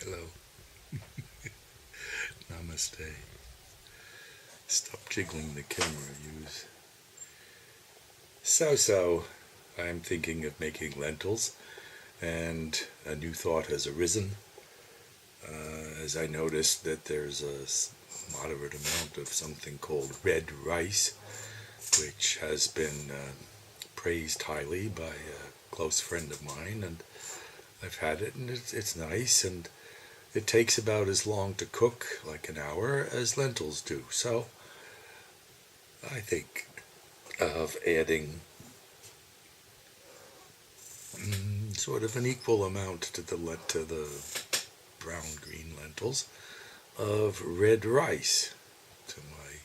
Hello. Namaste. Stop jiggling the camera, use. So, I'm thinking of making lentils, and a new thought has arisen as I noticed that there's a moderate amount of something called red rice, which has been praised highly by a close friend of mine, and I've had it, and it's nice, and it takes about as long to cook, like an hour, as lentils do. So I think of adding sort of an equal amount to the brown green lentils of red rice to my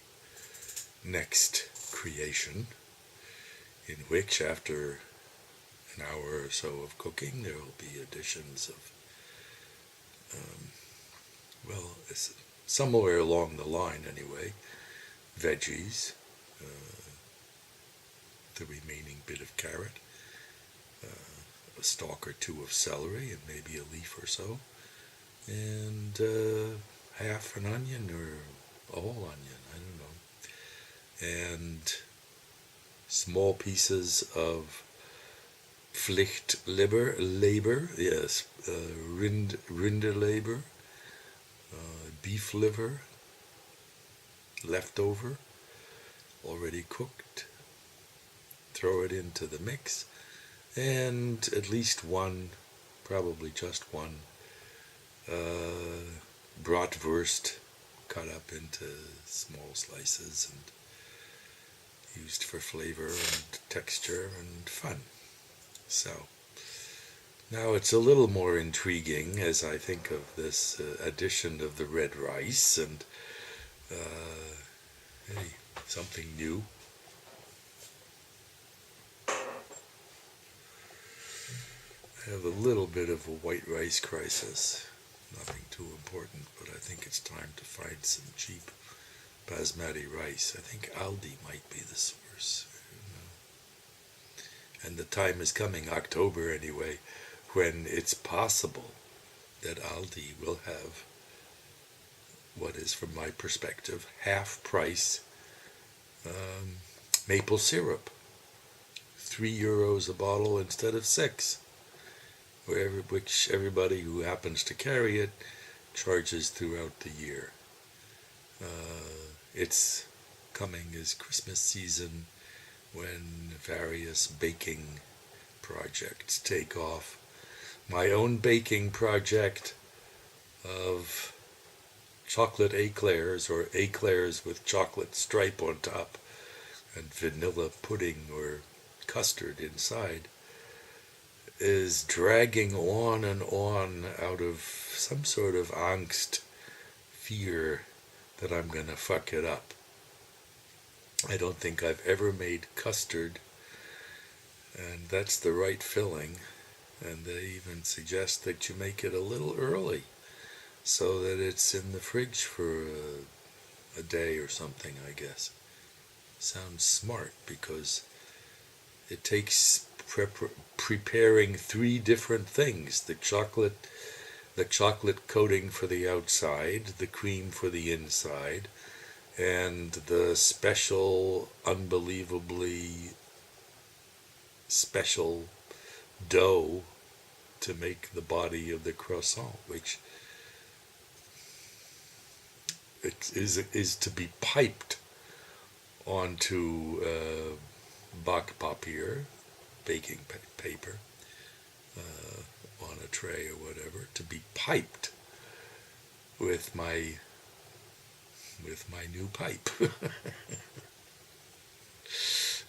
next creation, in which after an hour or so of cooking there will be additions of it's somewhere along the line anyway, veggies, the remaining bit of carrot, a stalk or two of celery, and maybe a leaf or so, and half an onion or a whole onion, I don't know, and small pieces of Pflichtleber, yes, Rinderleber, beef liver, leftover, already cooked. Throw it into the mix, and at least one, probably just one, bratwurst cut up into small slices and used for flavor and texture and fun. So, now it's a little more intriguing as I think of this addition of the red rice and, hey, something new. I have a little bit of a white rice crisis. Nothing too important, but I think it's time to find some cheap basmati rice. I think Aldi might be the source. And the time is coming, October anyway, when it's possible that Aldi will have what is, from my perspective, half price maple syrup. €3 a bottle instead of 6, which everybody who happens to carry it charges throughout the year. It's coming as Christmas season, when various baking projects take off. My own baking project of chocolate eclairs, or eclairs with chocolate stripe on top and vanilla pudding or custard inside, is dragging on and on out of some sort of angst, fear that I'm going to fuck it up. I don't think I've ever made custard, and that's the right filling, and they even suggest that you make it a little early so that it's in the fridge for a day or something, I guess. Sounds smart, because it takes preparing 3 different things: the chocolate coating for the outside, the cream for the inside, and the special, unbelievably special dough to make the body of the croissant, which is to be piped onto backpapier, baking paper, on a tray or whatever, to be piped with my new pipe,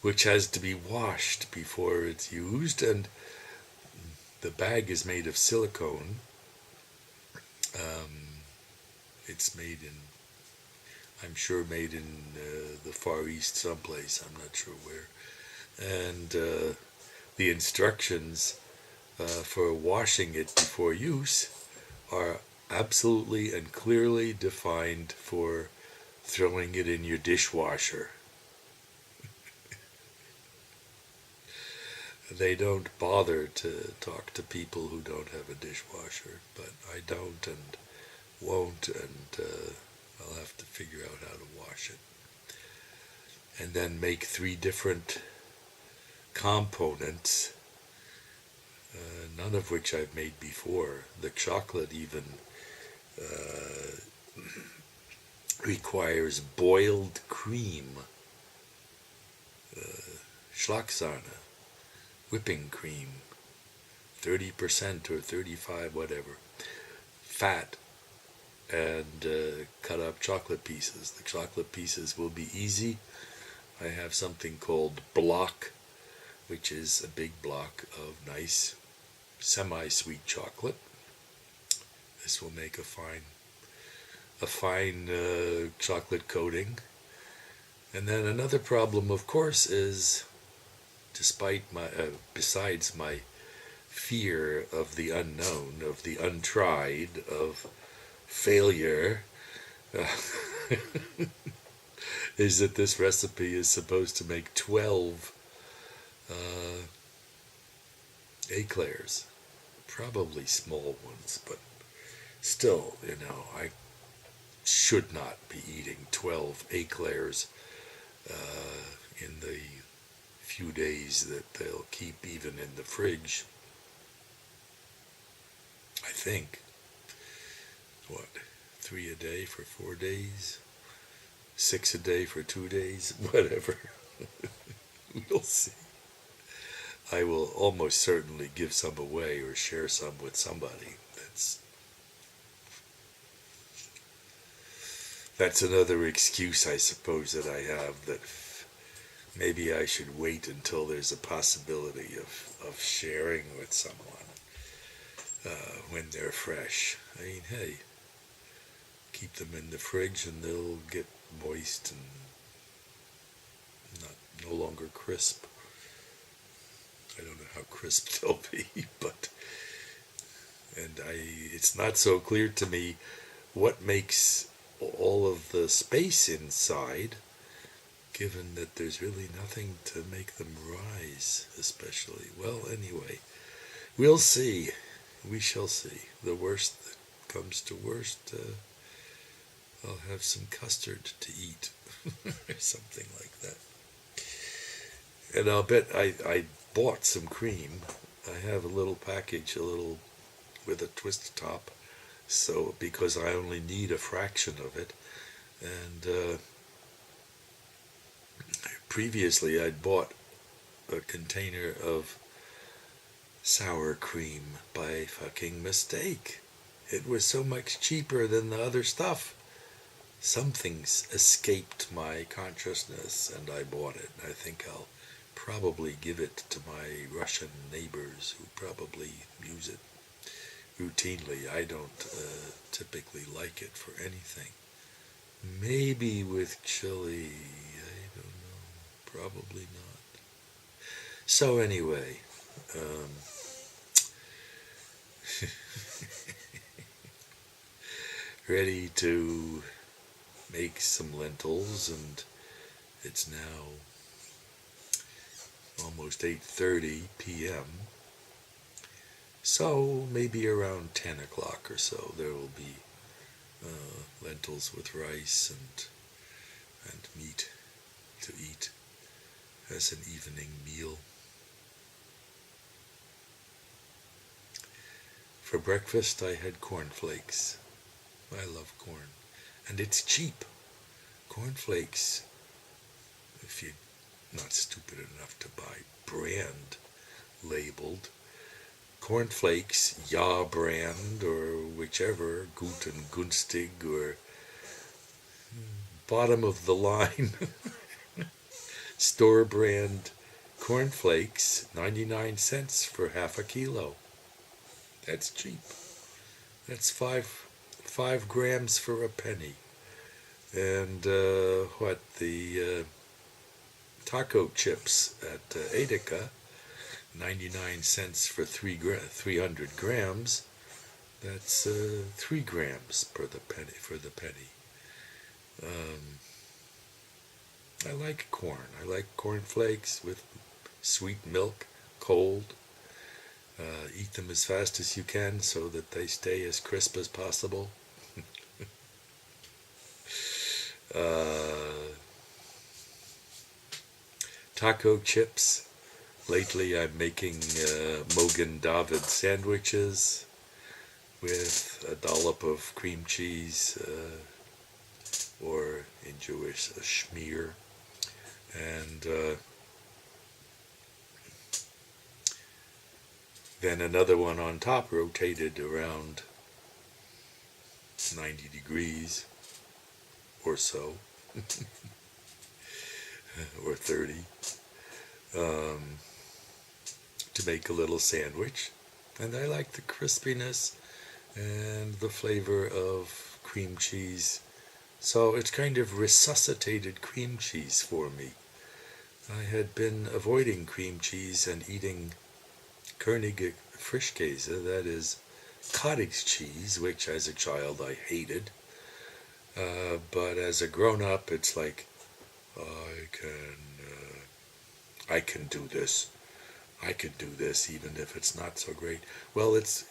which has to be washed before it's used, and the bag is made of silicone. It's I'm sure made in the Far East someplace, I'm not sure where, and the instructions for washing it before use are absolutely and clearly defined for throwing it in your dishwasher. they don't bother to talk to people who don't have a dishwasher, but I don't and won't, and I'll have to figure out how to wash it. And then make 3 different components, none of which I've made before. The chocolate even requires boiled cream, Schlagsahne, whipping cream, 30% or 35, whatever, fat, and cut up chocolate pieces. The chocolate pieces will be easy. I have something called block, which is a big block of nice semi-sweet chocolate. This will make a fine chocolate coating. And then another problem, of course, is besides my fear of the unknown, of the untried, of failure, is that this recipe is supposed to make 12 eclairs. Probably small ones, but still, I should not be eating 12 eclairs in the few days that they'll keep even in the fridge. I think, 3 a day for 4 days? 6 a day for 2 days? Whatever. We'll see. I will almost certainly give some away or share some with somebody. That's another excuse, I suppose, that I have, that maybe I should wait until there's a possibility of sharing with someone when they're fresh. I mean, hey, keep them in the fridge and they'll get moist and no longer crisp. I don't know how crisp they'll be, but it's not so clear to me what makes all of the space inside, given that there's really nothing to make them rise, especially. Well, anyway, we'll see. We shall see. The worst that comes to worst, I'll have some custard to eat, or something like that. And I'll bet I bought some cream. I have a little package, with a twist top, so because I only need a fraction of it. And previously I'd bought a container of sour cream by fucking mistake. It was so much cheaper than the other stuff. Something's escaped my consciousness and I bought it. I think I'll probably give it to my Russian neighbors who probably use it routinely. I don't typically like it for anything. Maybe with chili, I don't know, probably not. So anyway, ready to make some lentils, and it's now almost 8:30 p.m. So maybe around 10 o'clock or so there will be lentils with rice and meat to eat as an evening meal. For breakfast I had cornflakes. I love corn. And it's cheap. Cornflakes, if you're not stupid enough to buy brand labeled, cornflakes, Ja brand, or whichever, Gut and Günstig, or bottom of the line, store brand cornflakes, 99 cents for half a kilo. That's cheap. That's 5 grams for a penny. And the taco chips at Edeka, 99 cents for 300 grams. That's 3 grams for the penny. I like corn. I like cornflakes with sweet milk, cold. Eat them as fast as you can so that they stay as crisp as possible. Taco chips. Lately I'm making Mogen David sandwiches with a dollop of cream cheese, or in Jewish, a schmear. And then another one on top, rotated around 90 degrees or so, or 30, to make a little sandwich. And I like the crispiness and the flavor of cream cheese. So it's kind of resuscitated cream cheese for me. I had been avoiding cream cheese and eating Könige Frischkäse, that is cottage cheese, which as a child I hated. But as a grown-up, it's like, I can do this. I can do this even if it's not so great. Well, it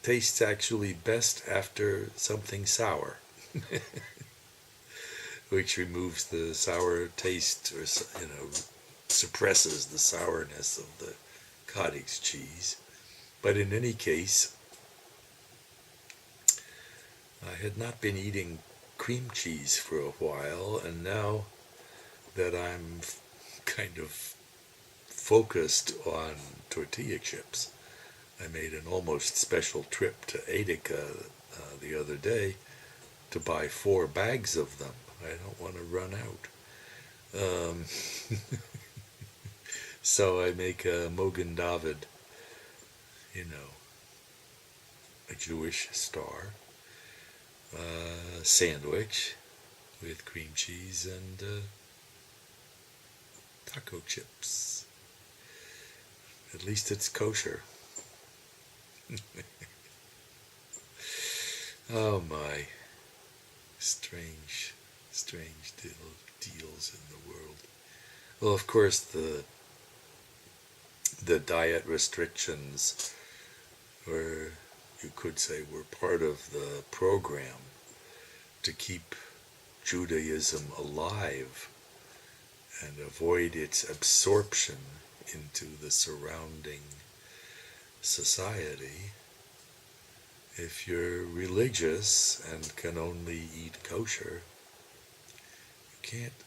tastes actually best after something sour, which removes the sour taste, or suppresses the sourness of the cottage cheese. But in any case, I had not been eating cream cheese for a while, and now that I'm kind of focused on tortilla chips, I made an almost special trip to Edeka the other day to buy 4 bags of them. I don't want to run out. So I make a Mogen David, a Jewish star, sandwich with cream cheese and taco chips. At least it's kosher. Oh my, strange deals in the world. Well, of course, the diet restrictions, or you could say, were part of the program to keep Judaism alive and avoid its absorption into the surrounding society. If you're religious and can only eat kosher, you can't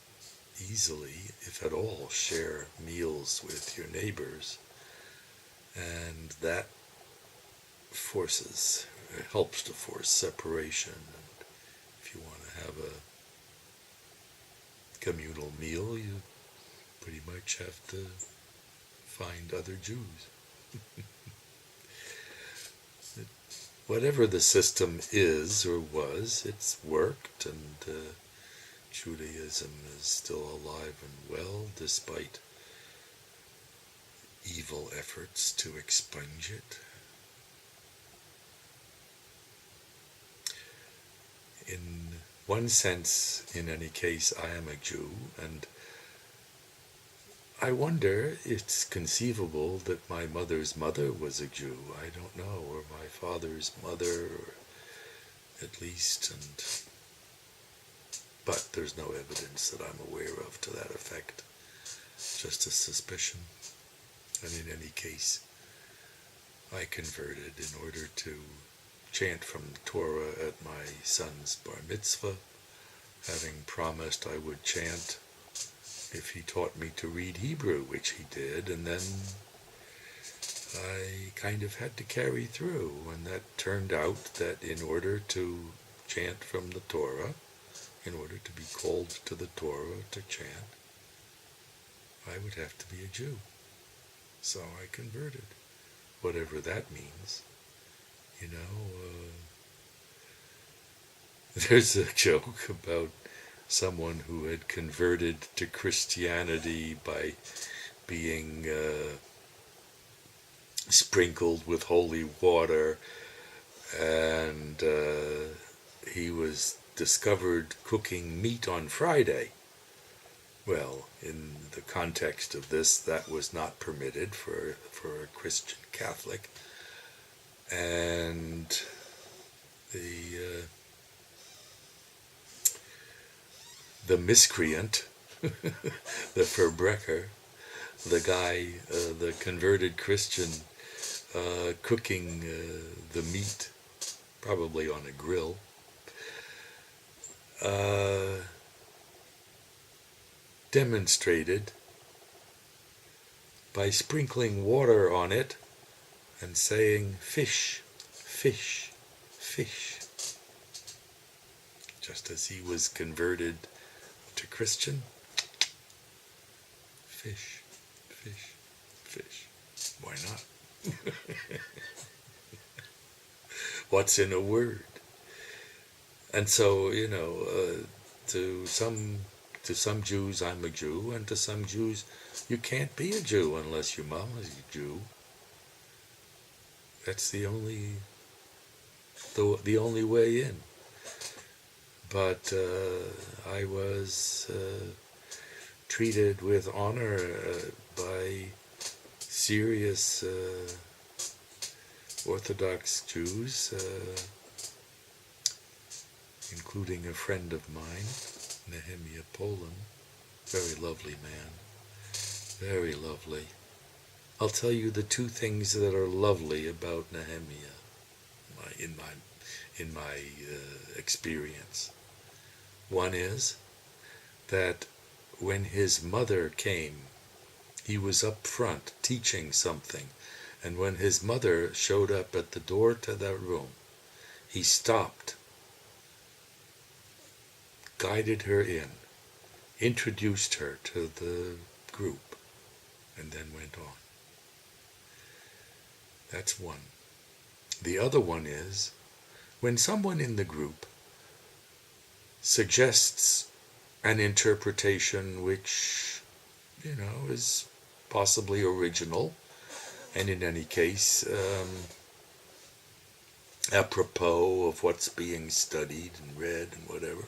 easily, if at all, share meals with your neighbors, and that helps to force separation. And if you want to have a communal meal, you pretty much have to find other Jews. Whatever the system is or was, it's worked, and Judaism is still alive and well despite evil efforts to expunge it. In one sense, in any case, I am a Jew, and I wonder, it's conceivable that my mother's mother was a Jew. I don't know, or my father's mother, or at least, but there's no evidence that I'm aware of to that effect. Just a suspicion. And in any case, I converted in order to chant from the Torah at my son's bar mitzvah, having promised I would chant if he taught me to read Hebrew, which he did, and then I kind of had to carry through, and that turned out that in order to chant from the Torah, in order to be called to the Torah to chant, I would have to be a Jew. So I converted, whatever that means. There's a joke about someone who had converted to Christianity by being sprinkled with holy water, and he was discovered cooking meat on Friday, Well, in the context of this, that was not permitted for a Christian Catholic. And the miscreant, the Verbrecher, the guy, the converted Christian, cooking the meat, probably on a grill, demonstrated by sprinkling water on it and saying, "Fish, fish, fish," just as he was converted to Christian. Fish, fish, fish. Why not? What's in a word? And so, to some Jews, I'm a Jew, and to some Jews, you can't be a Jew unless your mom is a Jew. That's the only way in. But I was treated with honor by serious Orthodox Jews, including a friend of mine, Nehemiah Poland. Very lovely man. Very lovely. I'll tell you the two things that are lovely about Nehemiah in my experience. One is that when his mother came, he was up front teaching something, and when his mother showed up at the door to that room, he stopped, guided her in, introduced her to the group, and then went on. That's one. The other one is when someone in the group suggests an interpretation which, is possibly original, and in any case, apropos of what's being studied and read and whatever,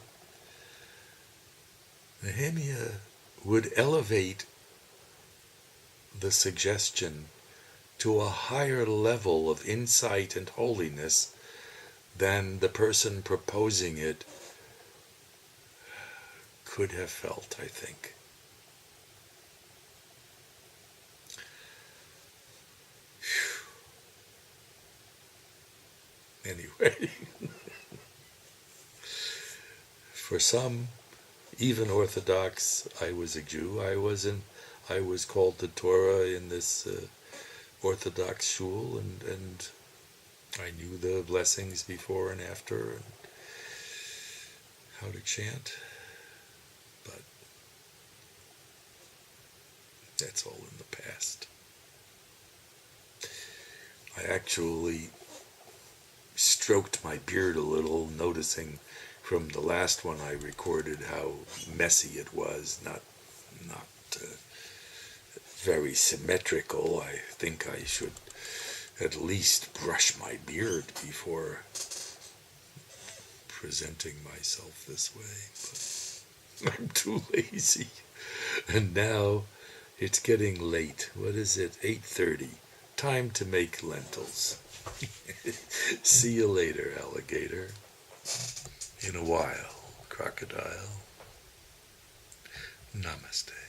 Nehemiah would elevate the suggestion to a higher level of insight and holiness than the person proposing it could have felt, I think. Anyway, for some, even Orthodox, I was a Jew. I was called to Torah in this Orthodox shul, and I knew the blessings before and after, and how to chant, but that's all in the past. I actually stroked my beard a little, noticing from the last one I recorded how messy it was, not very symmetrical. I think I should at least brush my beard before presenting myself this way, but I'm too lazy. And now it's getting late. What is it? 8:30. Time to make lentils. See you later, alligator. In a while, crocodile. Namaste.